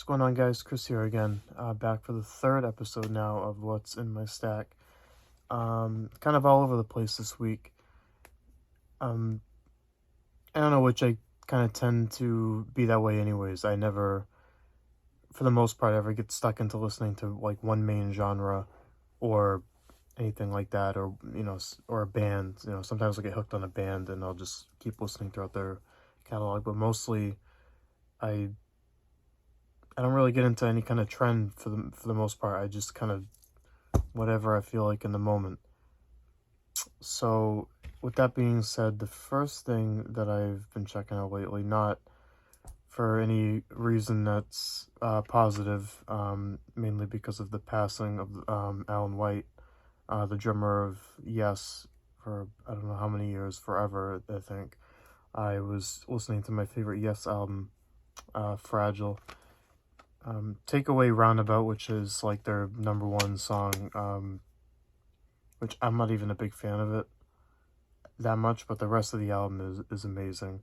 going on, guys? Chris here again, back for the third episode now of What's in My Stack. Kind of all over the place this week. I don't know, which I kind of tend to be that way anyways. I never, for the most part, ever get stuck into listening to like one main genre or anything like that, or or a band. Sometimes I get hooked on a band and I'll just keep listening throughout their catalog, but mostly I don't really get into any kind of trend for the most part. I just kind of whatever I feel like in the moment. So with that being said, the first thing that I've been checking out lately, not for any reason that's positive, mainly because of the passing of Alan White, the drummer of Yes, for I don't know how many years, forever, I think. I was listening to my favorite Yes album, Fragile. Take away Roundabout, which is like their number one song, which I'm not even a big fan of it that much, but the rest of the album is amazing.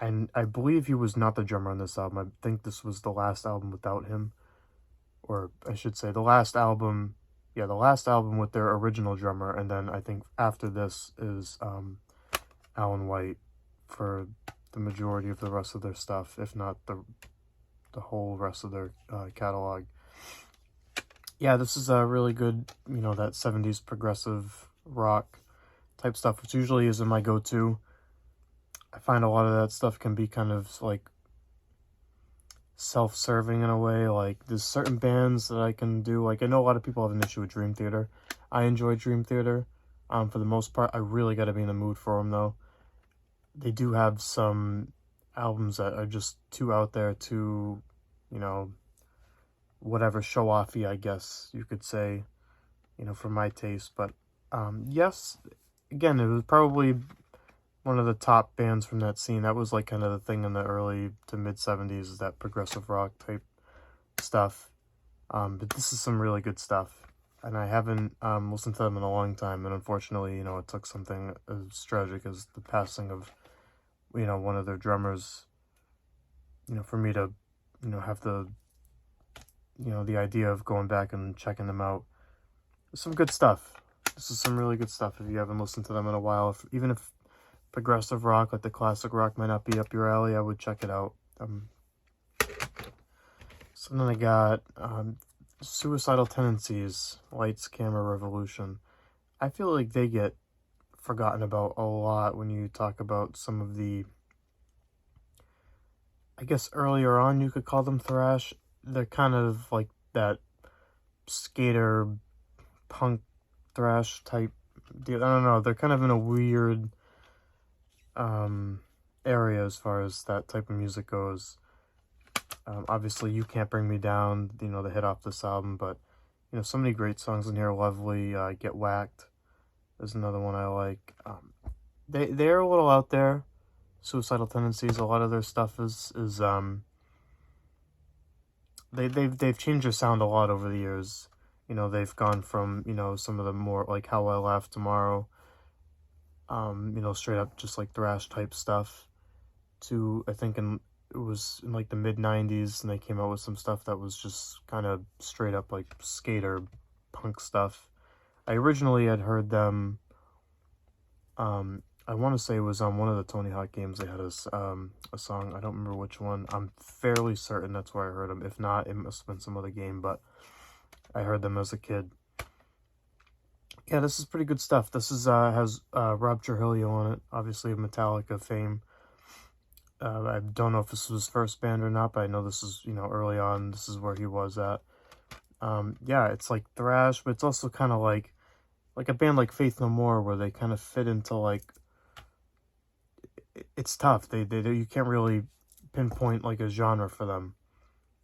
And I believe he was not the drummer on this album. I think this was the last album without him, or I should say the last album with their original drummer, and then I think after this is Alan White for the majority of the rest of their stuff, if not the whole rest of their catalog. Yeah, this is a really good, that 70s progressive rock type stuff, which usually isn't my go-to. I find a lot of that stuff can be kind of like self-serving in a way. Like there's certain bands that I can do. Like I know a lot of people have an issue with Dream Theater. I enjoy Dream Theater. For the most part, I really got to be in the mood for them though. They do have some albums that are just too out there, too, whatever, show-offy, I guess you could say, for my taste. But yes, again, it was probably one of the top bands from that scene. That was like kind of the thing in the early to mid 70s, is that progressive rock type stuff. But this is some really good stuff, and I haven't listened to them in a long time. And unfortunately, it took something as tragic as the passing of one of their drummers, for me to have the idea of going back and checking them out. Some good stuff. This is some really good stuff if you haven't listened to them in a while. Even if progressive rock, like the classic rock, might not be up your alley, I would check it out. So then I got Suicidal Tendencies, Lights, Camera, Revolution. I feel like they get forgotten about a lot when you talk about some of the, I guess earlier on you could call them thrash. They're kind of like that skater punk thrash type deal. I don't know, they're kind of in a weird area as far as that type of music goes. Obviously You Can't Bring Me Down, the hit off this album, but so many great songs in here. Lovely, Get Whacked is another one I like. They're a little out there. Suicidal Tendencies, a lot of their stuff is they've changed their sound a lot over the years. They've gone from some of the more like How I Laugh Tomorrow, straight up just like thrash type stuff, to I think it was in like the mid 90s, and they came out with some stuff that was just kind of straight up like skater punk stuff. I originally had heard them, I want to say it was on one of the Tony Hawk games. They had a song, I don't remember which one. I'm fairly certain that's where I heard them. If not, it must have been some other game, but I heard them as a kid. Yeah, this is pretty good stuff. This is has Rob Trujillo on it, obviously of Metallica fame. I don't know if this was his first band or not, but I know this is, early on. This is where he was at. Yeah, it's like thrash, but it's also kind of like a band like Faith No More, where they kind of fit into like, it's tough. They you can't really pinpoint like a genre for them.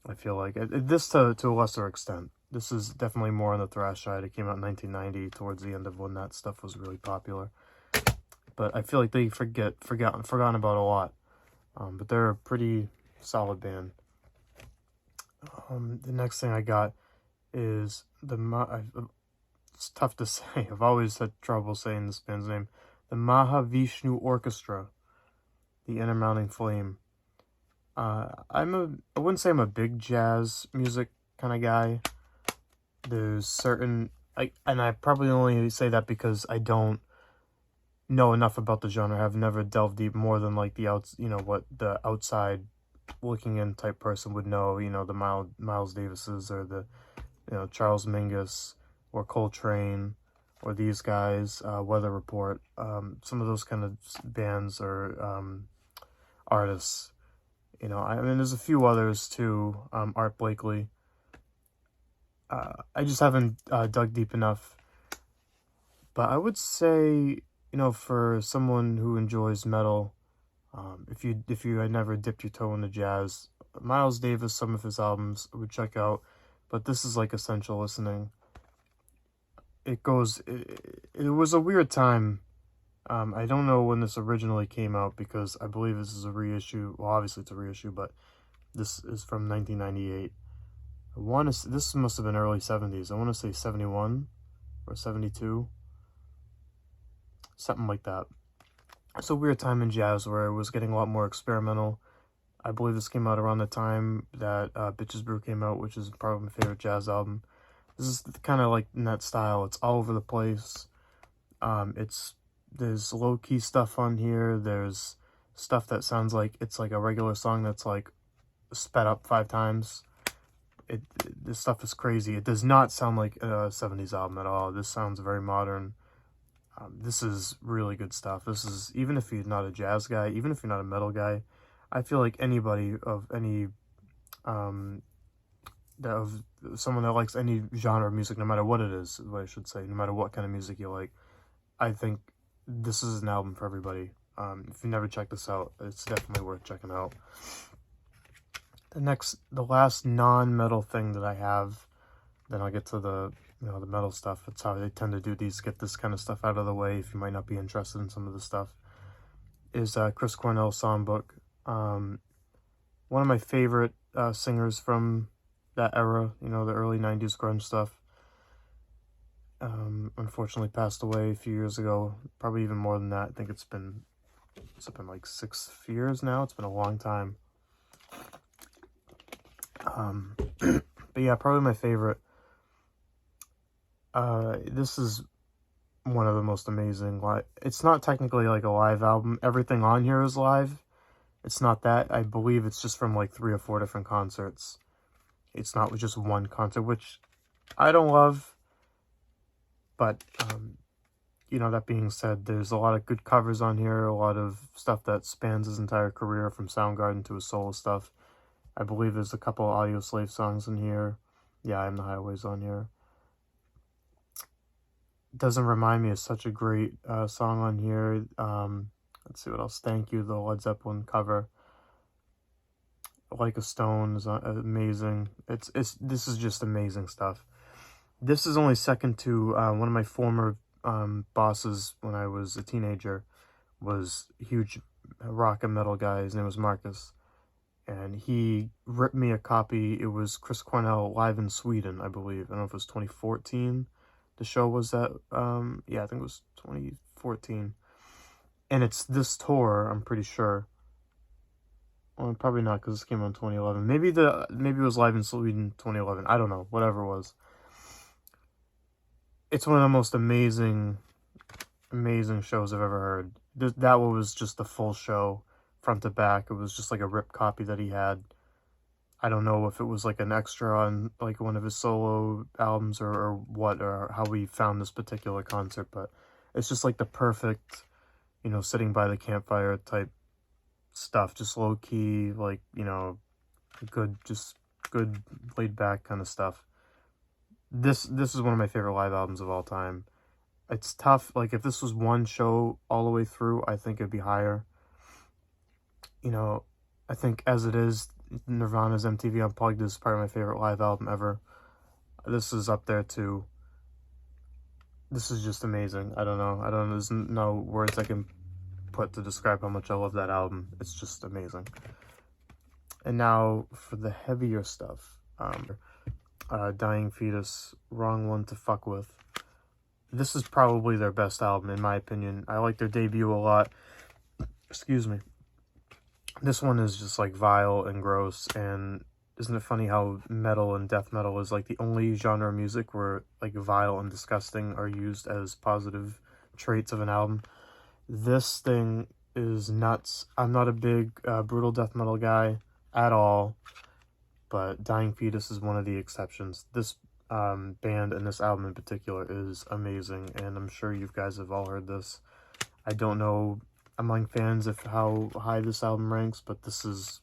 I feel like this to a lesser extent. This is definitely more on the thrash side. It came out in 1990, towards the end of when that stuff was really popular. But I feel like they forgotten about a lot. But they're a pretty solid band. The next thing I got is it's tough to say. I've always had trouble saying this band's name. The Mahavishnu Orchestra, the Inner Mounting Flame. I wouldn't say I'm a big jazz music kind of guy. There's certain, and I probably only say that because I don't know enough about the genre. I've never delved deep more than like what the outside looking in type person would know. The Miles Davises, or the Charles Mingus, or Coltrane, or these guys, Weather Report, some of those kind of bands or artists. I mean, there's a few others too. Art Blakely. I just haven't dug deep enough. But I would say, for someone who enjoys metal, if you had never dipped your toe into jazz, Miles Davis, some of his albums I would check out. But this is like essential listening. It was a weird time. I don't know when this originally came out, because I believe this is a reissue. Well, obviously it's a reissue, but this is from 1998. This must have been early 70s. I want to say 71 or 72. Something like that. It's a weird time in jazz where it was getting a lot more experimental. I believe this came out around the time that Bitches Brew came out, which is probably my favorite jazz album. This is kind of like in that style. It's all over the place. There's low-key stuff on here. There's stuff that sounds like it's like a regular song that's like sped up 5 times. This stuff is crazy. It does not sound like a 70s album at all. This sounds very modern. This is really good stuff. This is, even if you're not a jazz guy, even if you're not a metal guy, I feel like anybody of any, of someone that likes any genre of music, no matter what it is what I should say, no matter what kind of music you like, I think this is an album for everybody. If you never checked this out, it's definitely worth checking out. The last non-metal thing that I have, then I'll get to the the metal stuff. It's how they tend to do these, get this kind of stuff out of the way if you might not be interested in some of the stuff, is Chris Cornell's Songbook. One of my favorite singers from that era, the early 90s grunge stuff. Unfortunately passed away a few years ago, probably even more than that. I think it's been like 6 years now. It's been a long time. But yeah, probably my favorite. This is one of the most amazing it's not technically like a live album. Everything on here is live. It's not that. I believe it's just from like 3 or 4 different concerts. It's not just one concert, which I don't love. But, that being said, there's a lot of good covers on here, a lot of stuff that spans his entire career, from Soundgarden to his solo stuff. I believe there's a couple Audio Slave songs in here. Yeah, I'm the Highways on here. Doesn't Remind Me is such a great song on here. Let's see what else. Thank You, the Led Zeppelin cover. Like a Stone is amazing. This is just amazing stuff. This is only second to one of my former bosses when I was a teenager. Was a huge rock and metal guy. His name was Marcus. And he ripped me a copy. It was Chris Cornell live in Sweden, I believe. I don't know if it was 2014. The show was that, yeah, I think it was 2014. And it's this tour, I'm pretty sure. Well, probably not, because this came out in 2011. Maybe it was live in Sweden 2011. I don't know, whatever it was. It's one of the most amazing shows I've ever heard. That one was just the full show, front to back. It was just like a ripped copy that he had. I don't know if it was like an extra on like one of his solo albums or what, or how we found this particular concert, but it's just like the perfect, sitting by the campfire type stuff, just low key, like, good laid back kind of stuff. This is one of my favorite live albums of all time. It's tough. Like, if this was one show all the way through, I think it'd be higher. I think as it is, Nirvana's MTV Unplugged is probably my favorite live album ever. This is up there too. This is just amazing. I don't know. There's no words I can put to describe how much I love that album. It's just amazing. And now for the heavier stuff. Dying Fetus, Wrong One to Fuck With. This is probably their best album, in my opinion. I like their debut a lot. Excuse me. This one is just like vile and gross, and isn't it funny how metal and death metal is like the only genre of music where like vile and disgusting are used as positive traits of an album? This thing is nuts. I'm not a big brutal death metal guy at all, but Dying Fetus is one of the exceptions. This band and this album in particular is amazing, and I'm sure you guys have all heard this. I don't know among fans if how high this album ranks, but this is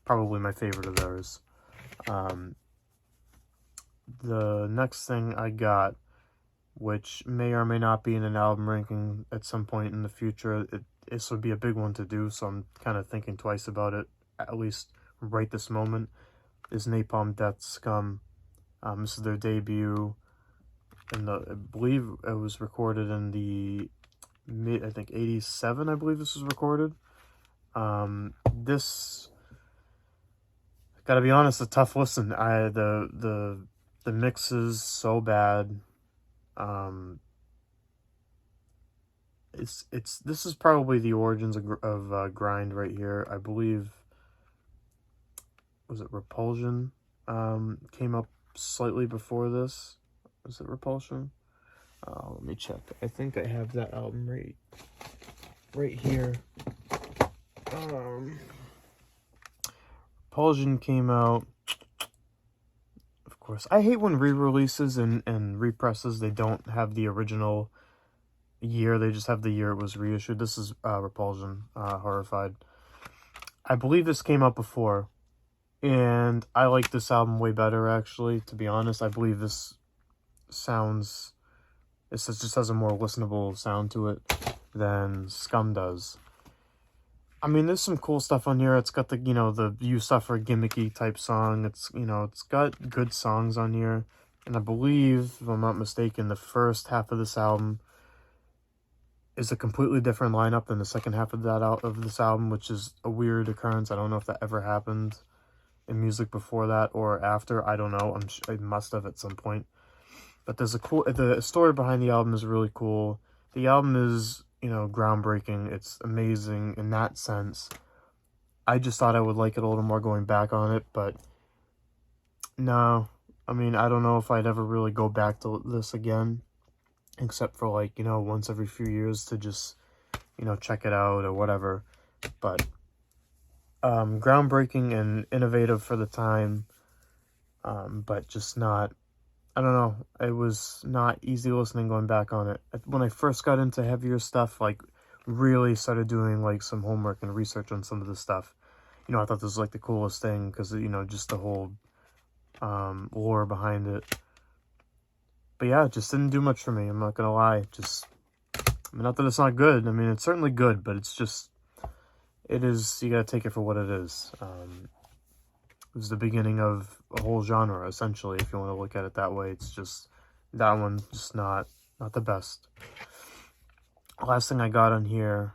probably my favorite of theirs. The next thing I got, which may or may not be in an album ranking at some point in the future, this would be a big one to do, so I'm kind of thinking twice about it, at least right this moment, is Napalm Death Scum. This is their debut, and I believe it was recorded in the I think 87, I believe this was recorded. This, gotta be honest, a tough listen. The mix is so bad. This is probably the origins of grind right here. I believe, was it Repulsion? Came up slightly before this. Was it Repulsion? Let me check. I think I have that album right here. Repulsion came out. Of course, I hate when re-releases and represses, they don't have the original year. They just have the year it was reissued. This is Repulsion, Horrified. I believe this came out before, and I like this album way better, actually, to be honest. I believe this just has a more listenable sound to it than Scum does. I mean, there's some cool stuff on here. It's got the, the You Suffer gimmicky type song. It's got good songs on here. And I believe, if I'm not mistaken, the first half of this album is a completely different lineup than the second half of this album, which is a weird occurrence. I don't know if that ever happened in music before that or after. I don't know. It must have at some point. But the story behind the album is really cool. The album is, groundbreaking. It's amazing in that sense. I just thought I would like it a little more going back on it, but no. I mean, I don't know if I'd ever really go back to this again, except for once every few years to just, check it out or whatever. But groundbreaking and innovative for the time, but just not, I don't know, it was not easy listening going back on it. When I first got into heavier stuff, really started doing some homework and research on some of this stuff, I thought this was the coolest thing because, just the whole lore behind it. But yeah, it just didn't do much for me, I'm not gonna lie. Not that it's not good, I mean, it's certainly good, but it's just, you gotta take it for what it is. It was the beginning of a whole genre, essentially, if you want to look at it that way. It's just, that one, just not the best. Last thing I got on here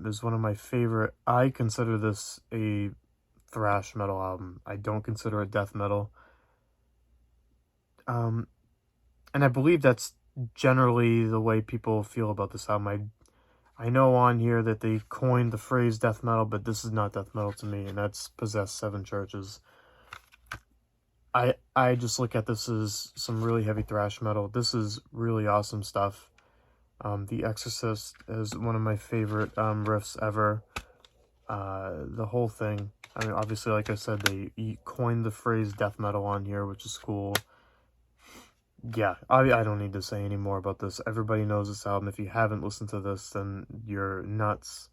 is one of my favorite. I consider this a thrash metal album. I don't consider it death metal. And I believe that's generally the way people feel about this album. I know on here that they coined the phrase death metal, but this is not death metal to me, and that's Possessed Seven Churches. I just look at this as some really heavy thrash metal. This is really awesome stuff. The Exorcist is one of my favorite riffs ever. The whole thing. I mean, obviously, like I said, they coined the phrase death metal on here, which is cool. Yeah, I don't need to say any more about this. Everybody knows this album. If you haven't listened to this, then you're nuts.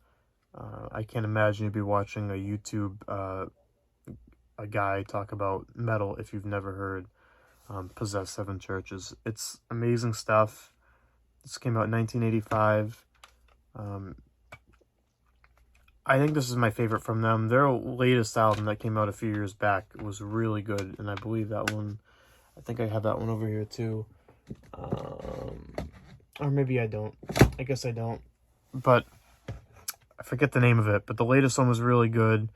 I can't imagine you'd be watching a YouTube, a guy talk about metal if you've never heard Possessed Seven Churches. It's amazing stuff. This came out in 1985. I think this is my favorite from them. Their latest album that came out a few years back was really good, and I believe that one, I think I have that one over here too. Or maybe I don't. I guess I don't. But I forget the name of it. But the latest one was really good.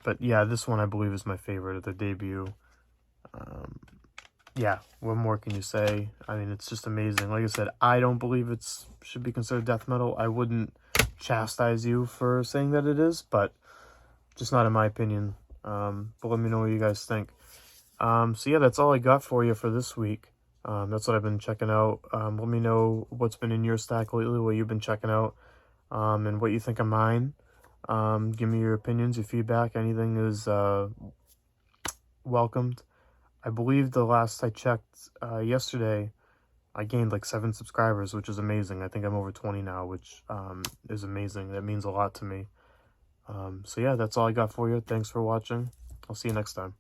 But yeah, this one I believe is my favorite of the debut. Yeah, what more can you say? I mean, it's just amazing. Like I said, I don't believe should be considered death metal. I wouldn't chastise you for saying that it is, but just not in my opinion. But let me know what you guys think. So yeah, that's all I got for you for this week. That's what I've been checking out. Let me know what's been in your stack lately, what you've been checking out, and what you think of mine. Give me your opinions, your feedback. Anything is welcomed. I believe the last I checked yesterday, I gained like 7 subscribers, which is amazing. I think I'm over 20 now, which is amazing. That means a lot to me. So yeah, that's all I got for you. Thanks for watching. I'll see you next time.